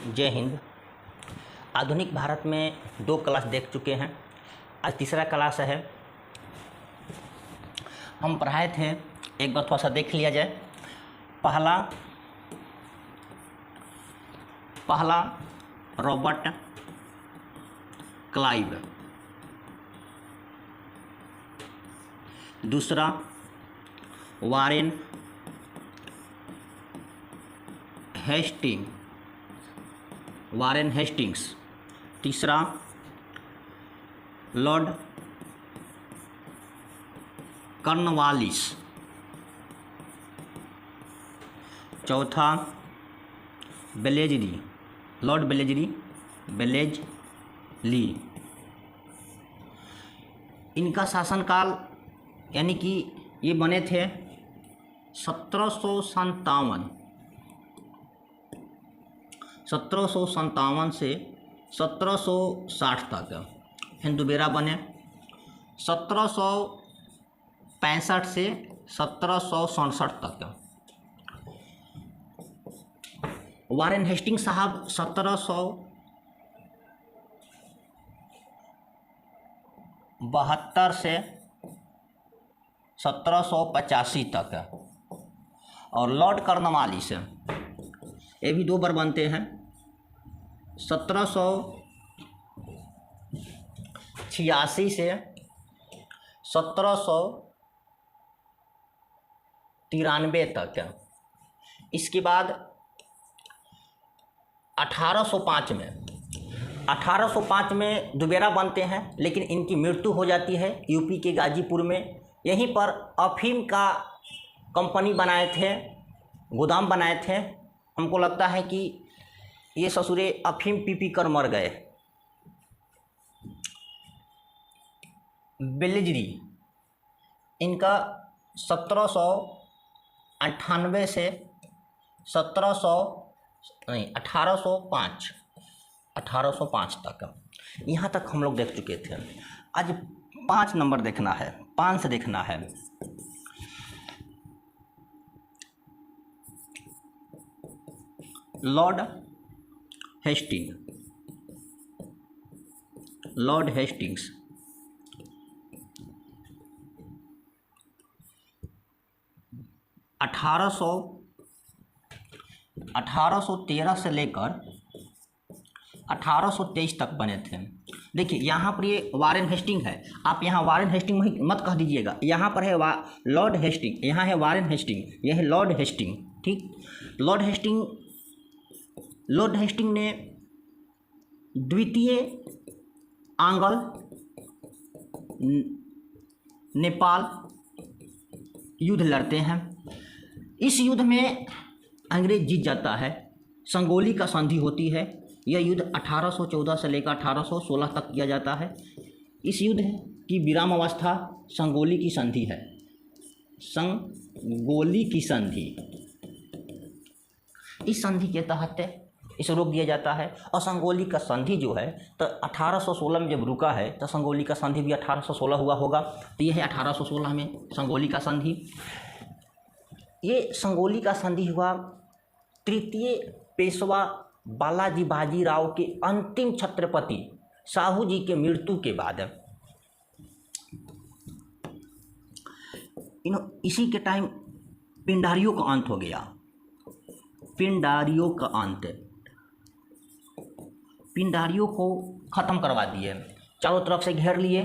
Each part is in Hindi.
जय हिंद। आधुनिक भारत में 2 क्लास देख चुके हैं, आज तीसरा क्लास है। हम पढ़ाए थे, एक बार थोड़ा सा देख लिया जाए। पहला रॉबर्ट क्लाइव, दूसरा वारेन हेस्टिंग्स, तीसरा लॉर्ड कॉर्नवालिस, चौथा लॉर्ड बेलेजली। इनका शासनकाल यानी कि ये बने थे 1757 से 1760 तक। फिर दोबारा बने 1765 से 1767 तक। वारेन हेस्टिंग्स साहब 1772 से 1785 तक, और लॉर्ड कॉर्नवालिस ये भी 2 बार बनते हैं, 1786 से 1793 तक। इसके बाद 1805 में दोबारा बनते हैं, लेकिन इनकी मृत्यु हो जाती है यूपी के गाजीपुर में। यहीं पर अफीम का कंपनी बनाए थे, गोदाम बनाए थे। हमको लगता है कि ये ससुरे अफीम पी कर मर गए। बेलेजरी इनका 1798 से 1805 तक। यहाँ तक हम लोग देख चुके थे। आज 5 नंबर देखना है, 5 से देखना है। लॉर्ड हेस्टिंग्स 1813 से लेकर 1823 तक बने थे। देखिए यहाँ पर ये वारेन हेस्टिंग है, आप यहाँ वारेन हेस्टिंग मत कह दीजिएगा। यहाँ पर है लॉर्ड हेस्टिंग, यहाँ है वारेन हेस्टिंग, यह है लॉर्ड हेस्टिंग। ठीक, लॉर्ड हेस्टिंग ने द्वितीय आंग्ल नेपाल युद्ध लड़ते हैं। इस युद्ध में अंग्रेज जीत जाता है, संगोली का संधि होती है। यह युद्ध 1814 से लेकर 1816 तक किया जाता है। इस युद्ध की विराम अवस्था संगोली की संधि है, संगोली की संधि। इस संधि के तहत इसे रोक दिया जाता है। और संगोली का संधि जो है तो 1816 में जब रुका है तो संगोली का संधि भी 1816 हुआ होगा। तो यह है 1816 में संगोली का संधि। ये संगोली का संधि हुआ तृतीय पेशवा बालाजी बाजीराव के अंतिम छत्रपति साहू जी के मृत्यु के बाद। इसी के टाइम पिंडारियों का अंत हो गया। पिंडारियों को ख़त्म करवा दिए, चारों तरफ से घेर लिए,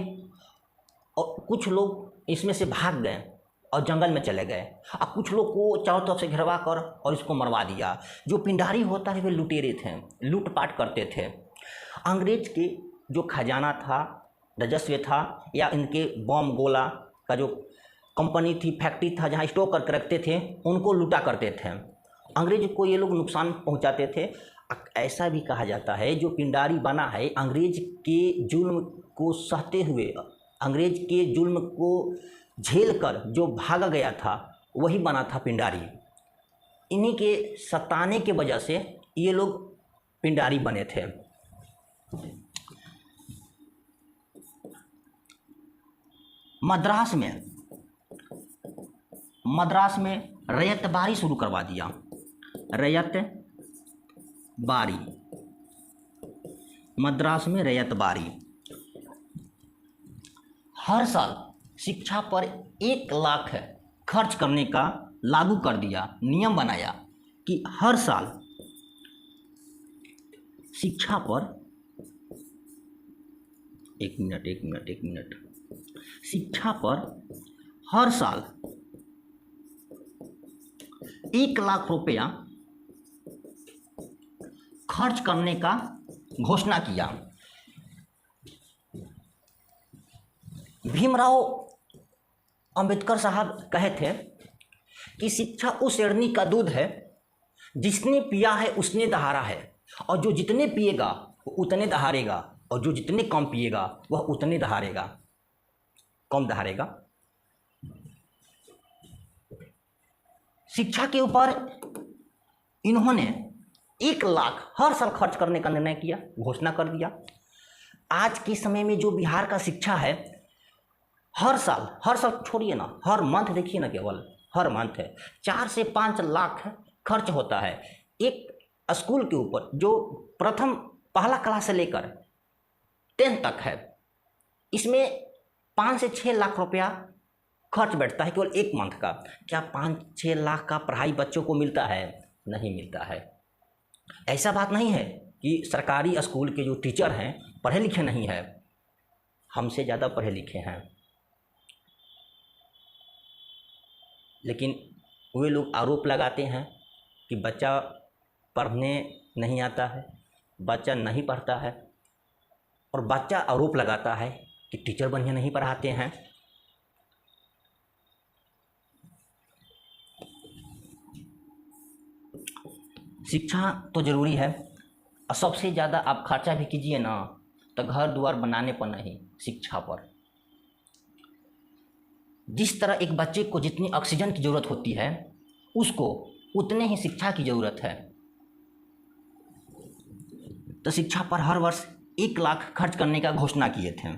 और कुछ लोग इसमें से भाग गए और जंगल में चले गए। अब कुछ लोग को चारों तरफ से घेरवा कर और इसको मरवा दिया। जो पिंडारी होता है वे लुटेरे थे, लूटपाट करते थे। अंग्रेज के जो खजाना था, राजस्व था, या इनके बम गोला का जो कंपनी थी, फैक्ट्री था जहाँ स्टोर करके रखते थे, उनको लूटा करते थे। अंग्रेज को ये लोग नुकसान पहुँचाते थे। ऐसा भी कहा जाता है जो पिंडारी बना है, अंग्रेज के जुल्म को सहते हुए, अंग्रेज के जुल्म को झेल कर जो भागा गया था वही बना था पिंडारी। इन्हीं के सताने के वजह से ये लोग पिंडारी बने थे। मद्रास में मद्रास में रैयत बारी शुरू करवा दिया। रैयत बारी, मद्रास में रैयत बारी। हर साल शिक्षा पर 1 लाख खर्च करने का लागू कर दिया, नियम बनाया कि हर साल शिक्षा पर एक मिनट, शिक्षा पर हर साल 1 लाख रुपया खर्च करने का घोषणा किया। भीमराव अंबेडकर साहब कहे थे कि शिक्षा उस शेरनी का दूध है जिसने पिया है उसने दहाड़ा है, और जो जितने पिएगा वो उतने दहाड़ेगा, और जो जितने कम पिएगा वह उतने दहाड़ेगा, कम दहाड़ेगा। शिक्षा के ऊपर इन्होंने 1 लाख हर साल खर्च करने का निर्णय किया, घोषणा कर दिया। आज के समय में जो बिहार का शिक्षा है, हर साल छोड़िए ना, हर मंथ देखिए ना, केवल हर मंथ 4 से 5 लाख खर्च होता है एक स्कूल के ऊपर, जो पहला क्लास से लेकर 10th तक है। इसमें 5 से 6 लाख रुपया खर्च बैठता है केवल एक मंथ का। क्या 5-6 लाख का पढ़ाई बच्चों को मिलता है? नहीं मिलता है। ऐसा बात नहीं है कि सरकारी स्कूल के जो टीचर हैं पढ़े लिखे नहीं हैं, हमसे ज़्यादा पढ़े लिखे हैं, लेकिन वे लोग आरोप लगाते हैं कि बच्चा पढ़ने नहीं आता है, बच्चा नहीं पढ़ता है, और बच्चा आरोप लगाता है कि टीचर बढ़िया नहीं पढ़ाते हैं। शिक्षा तो ज़रूरी है, और सबसे ज़्यादा आप खर्चा भी कीजिए ना तो घर द्वार बनाने पर नहीं, शिक्षा पर। जिस तरह एक बच्चे को जितनी ऑक्सीजन की ज़रूरत होती है, उसको उतने ही शिक्षा की ज़रूरत है। तो शिक्षा पर हर वर्ष 1 लाख खर्च करने का घोषणा किए थे।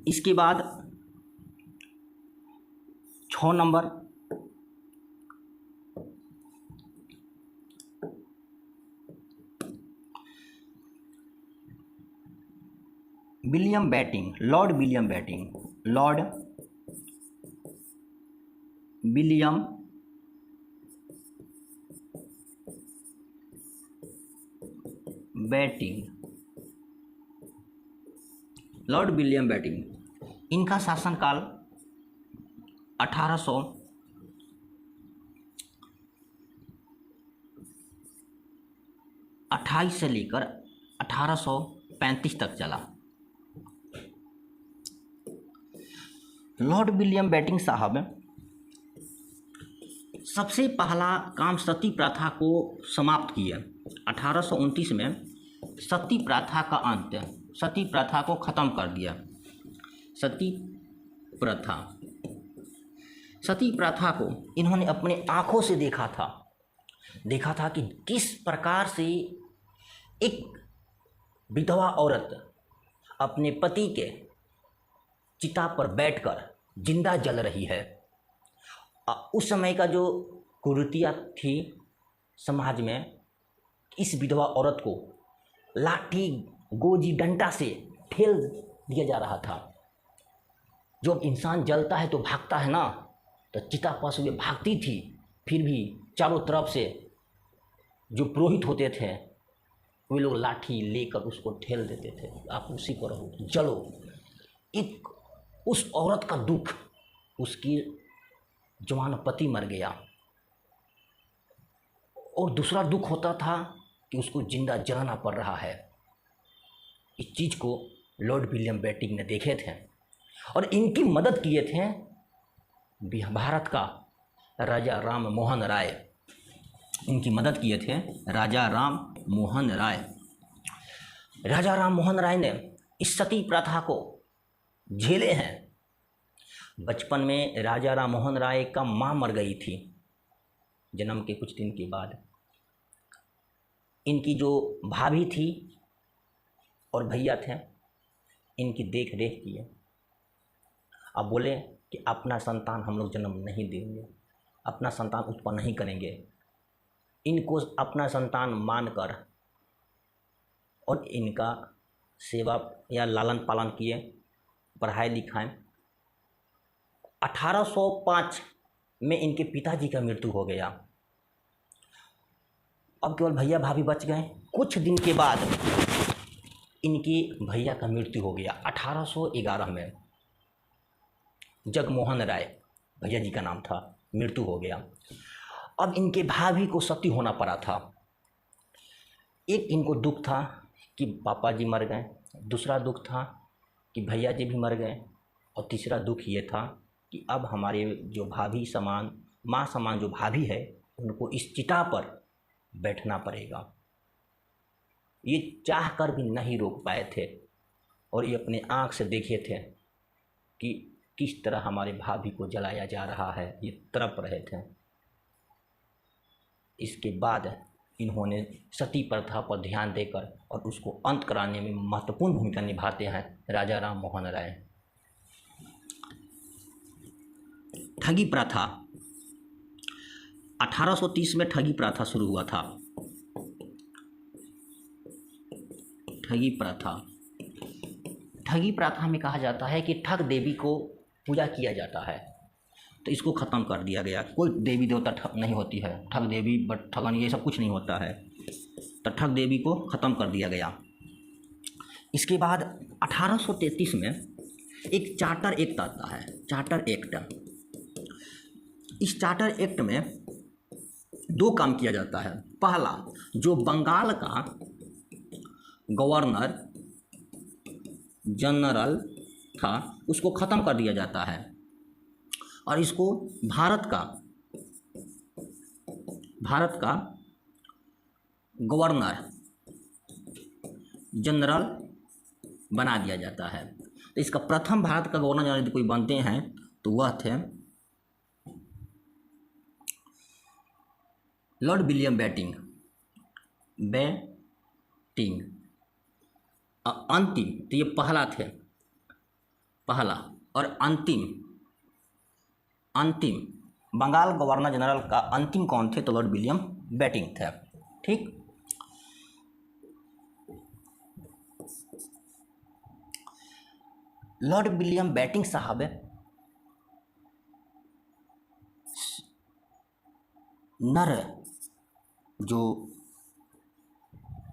इसके बाद 6 number, William Bentinck, lord William Bentinck, lord William Bentinck, lord William Bentinck, इनका शासनकाल 1828 से लेकर 1835 तक चला। लॉर्ड विलियम बेटिंग साहब सबसे पहला काम सती प्रथा को समाप्त किया। 1829 में सती प्रथा का अंत, सती प्रथा को ख़त्म कर दिया। सती प्रथा को इन्होंने अपने आँखों से देखा था कि किस प्रकार से एक विधवा औरत अपने पति के चिता पर बैठकर जिंदा जल रही है। उस समय का जो कुरीतियाँ थी समाज में, इस विधवा औरत को लाठी गोजी डंडा से ठेल दिया जा रहा था। जब इंसान जलता है तो भागता है ना, तो चिता पास वे भागती थी, फिर भी चारों तरफ से जो पुरोहित होते थे वे लोग लाठी लेकर उसको ठेल देते थे, आप उसी पर रहो, जलो। एक उस औरत का दुख, उसकी जवान पति मर गया, और दूसरा दुख होता था कि उसको जिंदा जलाना पड़ रहा है। इस चीज़ को लॉर्ड विलियम बेटिंग ने देखे थे और इनकी मदद किए थे भारत का राजा राम मोहन राय। इनकी मदद किए थे राजा राम मोहन राय। राजा राम मोहन राय ने इस सती प्रथा को झेले हैं। बचपन में राजा राम मोहन राय का माँ मर गई थी जन्म के कुछ दिन के बाद। इनकी जो भाभी थी और भैया थे, इनकी देख रेख किए। अब बोले कि अपना संतान हम लोग जन्म नहीं देंगे, अपना संतान उत्पन्न नहीं करेंगे। इनको अपना संतान मानकर और इनका सेवा या लालन पालन किए, पढ़ाए लिखाएं। 1805 में इनके पिताजी का मृत्यु हो गया। अब केवल भैया भाभी बच गए। कुछ दिन के बाद इनके भैया का मृत्यु हो गया 1811 में। जगमोहन राय भैया जी का नाम था, मृत्यु हो गया। अब इनके भाभी को सती होना पड़ा था। एक इनको दुख था कि पापा जी मर गए, दूसरा दुख था कि भैया जी भी मर गए, और तीसरा दुख ये था कि अब हमारे जो भाभी समान, माँ समान जो भाभी है, उनको इस चिता पर बैठना पड़ेगा। ये चाह कर भी नहीं रोक पाए थे, और ये अपने आँख से देखे थे कि किस तरह हमारे भाभी को जलाया जा रहा है, ये तड़प रहे थे। इसके बाद इन्होंने सती प्रथा पर ध्यान देकर और उसको अंत कराने में महत्वपूर्ण भूमिका निभाते हैं राजा राम मोहन राय। ठगी प्रथा 1830 में ठगी प्रथा शुरू हुआ था। ठगी प्रथा में कहा जाता है कि ठग देवी को पूजा किया जाता है, तो इसको ख़त्म कर दिया गया। कोई देवी देवता ठग नहीं होती है, ठग देवी बट ठगन ये सब कुछ नहीं होता है, तो ठग देवी को ख़त्म कर दिया गया। इसके बाद 1833 में एक चार्टर एक्ट आता है, चार्टर एक्ट। इस चार्टर एक्ट में 2 काम किया जाता है। पहला, जो बंगाल का गवर्नर जनरल था उसको ख़त्म कर दिया जाता है, और इसको भारत का गवर्नर जनरल बना दिया जाता है। तो इसका प्रथम भारत का गवर्नर जनरल यदि कोई बनते हैं तो वह थे लॉर्ड विलियम बेटिंग। अंतिम, तो ये पहला थे, पहला, और अंतिम बंगाल गवर्नर जनरल का अंतिम कौन थे? तो लॉर्ड विलियम बेटिंग थे। ठीक, लॉर्ड विलियम बेटिंग साहब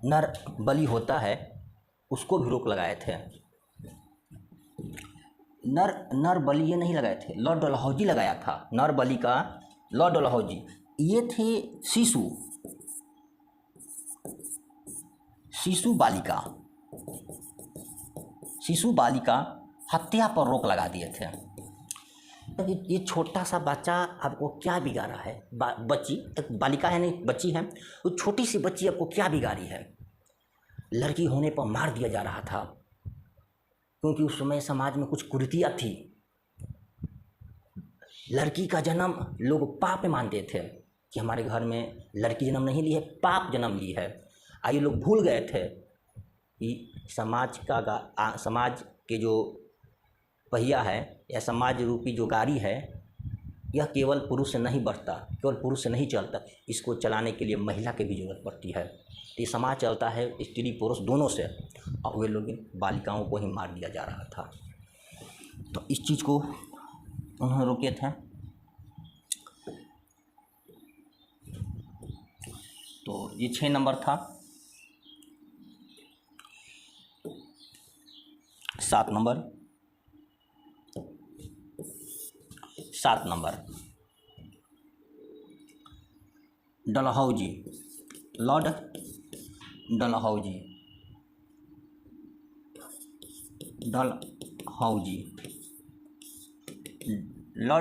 नर बलि होता है उसको भी रोक लगाए थे। नर बलि ये नहीं लगाए थे, लॉर्ड डलहौजी लगाया था नर बलि का। लॉर्ड डलहौजी ये थे शिशु बालिका हत्या पर रोक लगा दिए थे। तो ये छोटा सा बच्चा आपको क्या बिगाड़ा है? बच्ची, एक बालिका है, नहीं बच्ची है, वो छोटी सी बच्ची आपको क्या बिगाड़ी है? लड़की होने पर मार दिया जा रहा था, क्योंकि उस समय समाज में कुछ कुरीतियाँ थी। लड़की का जन्म लोग पाप मानते थे कि हमारे घर में लड़की जन्म नहीं ली है, पाप जन्म ली है। आइए लोग भूल गए थे कि समाज के जो पहिया है या समाज रूपी जो गाड़ी है, यह केवल पुरुष से नहीं बढ़ता, केवल पुरुष से नहीं चलता, इसको चलाने के लिए महिला की भी जरूरत पड़ती है। तो ये समाज चलता है स्त्री पुरुष दोनों से, और वे लोग बालिकाओं को ही मार दिया जा रहा था। तो इस चीज़ को उन्होंने रोके थे। तो ये 6 नंबर था। 7 नंबर डलहौजी, लॉर्ड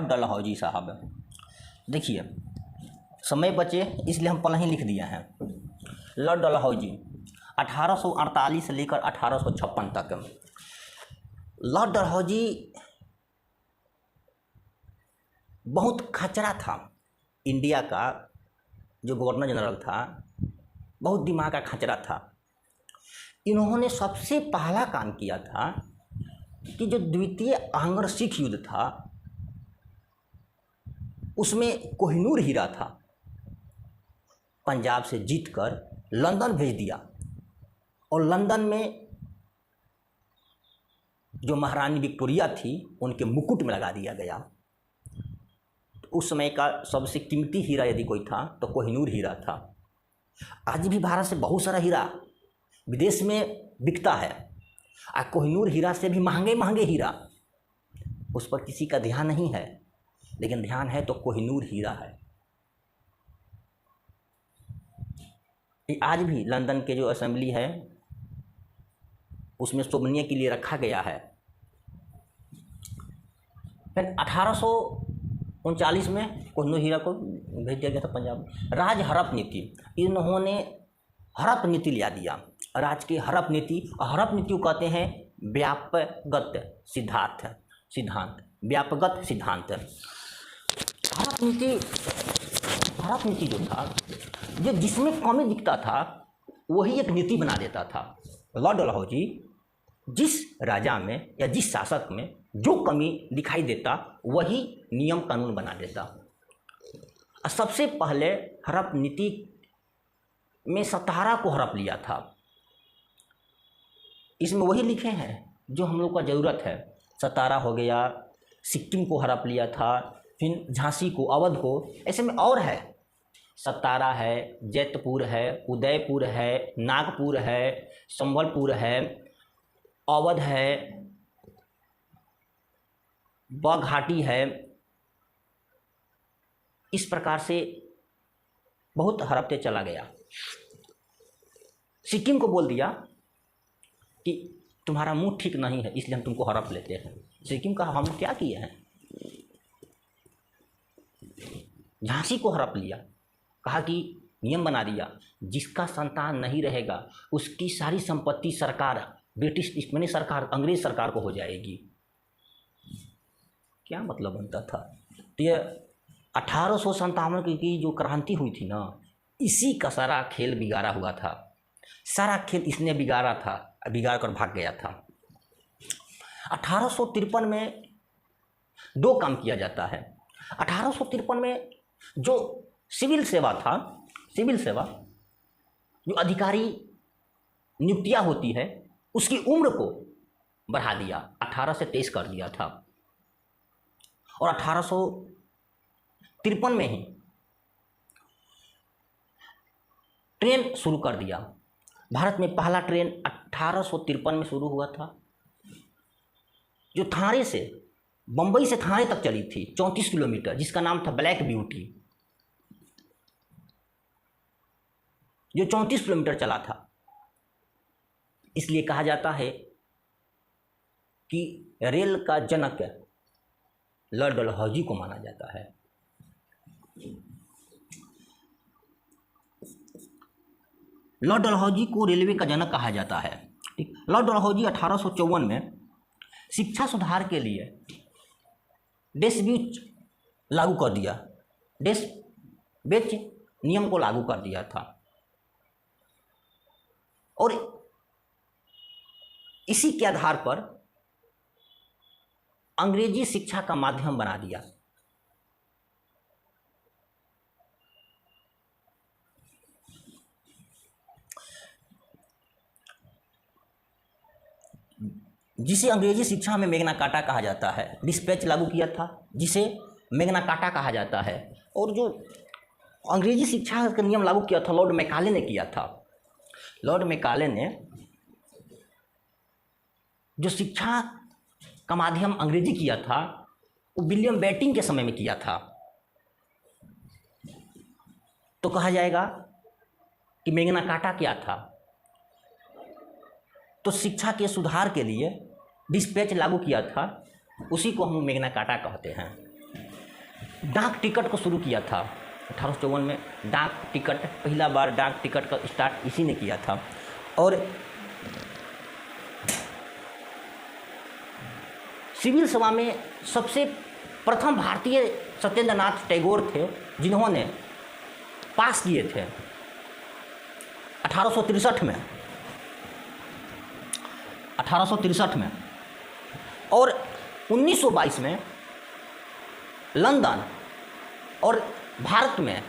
डलहौजी साहब। देखिए समय बचे इसलिए हम पहले ही लिख दिया है। लॉर्ड डलहौजी 1848 से लेकर 1856 तक। लॉर्ड डलहौजी बहुत खचरा था। इंडिया का जो गवर्नर जनरल था बहुत दिमाग का खचरा था। इन्होंने सबसे पहला काम किया था कि जो द्वितीय आंग्र सिख युद्ध था उसमें कोहिनूर हीरा था, पंजाब से जीतकर लंदन भेज दिया और लंदन में जो महारानी विक्टोरिया थी उनके मुकुट में लगा दिया गया। तो उस समय का सबसे कीमती हीरा यदि कोई था तो कोहिनूर हीरा था। आज भी भारत से बहुत सारा हीरा विदेश में बिकता है, और कोहिनूर हीरा से भी महंगे महंगे हीरा, उस पर किसी का ध्यान नहीं है, लेकिन ध्यान है तो कोहिनूर हीरा है। ये आज भी लंदन के जो असेंबली है उसमें शोभनीय के लिए रखा गया है। फिर 1839 में कोहिनूर हीरा को भेज दिया गया था पंजाब। राज हड़प नीति, इन्होंने हड़प नीति लिया दिया, राज की हड़प नीति। हड़प नीति को कहते हैं व्यापकगत सिद्धांत, व्यापकगत सिद्धांत। हड़प नीति जो था, जो जिसमें कमी दिखता था वही एक नीति बना देता था। लॉर्ड डलहौजी जिस राजा में या जिस शासक में जो कमी दिखाई देता वही नियम कानून बना देता। सबसे पहले हड़प नीति में सतारा को हड़प लिया था। इसमें वही लिखे हैं जो हम लोग का ज़रूरत है। सतारा हो गया, सिक्किम को हड़प लिया था, फिर झांसी को, अवध को, ऐसे में और है। सतारा है, जैतपुर है, उदयपुर है, नागपुर है, संबलपुर है, अवध है, बघाटी है। इस प्रकार से बहुत हड़पते चला गया। सिक्किम को बोल दिया कि तुम्हारा मुंह ठीक नहीं है इसलिए हम तुमको हड़प लेते हैं। सिक्किम का हम क्या किए हैं? झांसी को हड़प लिया, कहा कि नियम बना दिया जिसका संतान नहीं रहेगा उसकी सारी संपत्ति सरकार, ब्रिटिश मैंने सरकार, अंग्रेज सरकार को हो जाएगी। क्या मतलब बनता था? तो ये 1857 की जो क्रांति हुई थी ना, इसी का सारा खेल बिगाड़ा हुआ था। सारा खेल इसने बिगाड़ा था, बिगाड़ कर भाग गया था। 1853 में दो काम किया जाता है। 1853 में जो सिविल सेवा था, सिविल सेवा जो अधिकारी नियुक्तियां होती है उसकी उम्र को बढ़ा दिया, 18 से 23 कर दिया था। और 1853 में ही ट्रेन शुरू कर दिया। भारत में पहला ट्रेन 1853 में शुरू हुआ था, जो थाने से, बंबई से थाने तक चली थी, 34 किलोमीटर, जिसका नाम था ब्लैक ब्यूटी, जो 34 किलोमीटर चला था। इसलिए कहा जाता है कि रेल का जनक लॉर्ड डलहौजी को माना जाता है। लॉर्ड डलहौजी को रेलवे का जनक कहा जाता है। ठीक, लॉर्ड डलहौजी 1854 में शिक्षा सुधार के लिए डेस बेच लागू कर दिया, डेस बेच नियम को लागू कर दिया था, और इसी के आधार पर अंग्रेजी शिक्षा का माध्यम बना दिया। जिसे अंग्रेजी शिक्षा में मैग्ना कार्टा कहा जाता है, डिस्पैच लागू किया था जिसे मैग्ना कार्टा कहा जाता है। और जो अंग्रेजी शिक्षा का नियम लागू किया था लॉर्ड मैकाले ने किया था। लॉर्ड मैकाले ने जो शिक्षा का माध्यम अंग्रेजी किया था वो विलियम बेटिंग के समय में किया था। तो कहा जाएगा कि मैग्ना कार्टा क्या था? तो शिक्षा के सुधार के लिए डिस्पैच लागू किया था, उसी को हम मैग्ना कार्टा कहते हैं। डाक टिकट को शुरू किया था 1854 में। डाक टिकट, पहला बार डाक टिकट का स्टार्ट इसी ने किया था। और सिविल सेवा में सबसे प्रथम भारतीय सत्येंद्र नाथ टैगोर थे, जिन्होंने पास किए थे 1863 में। 1863 में और 1922 में लंदन और भारत में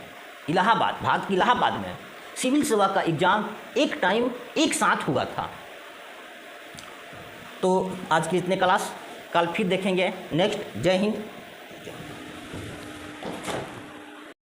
इलाहाबाद, भारत की इलाहाबाद में सिविल सेवा का एग्ज़ाम एक टाइम एक साथ हुआ था। तो आज की इतने क्लास, कल फिर देखेंगे। नेक्स्ट, जय हिंद।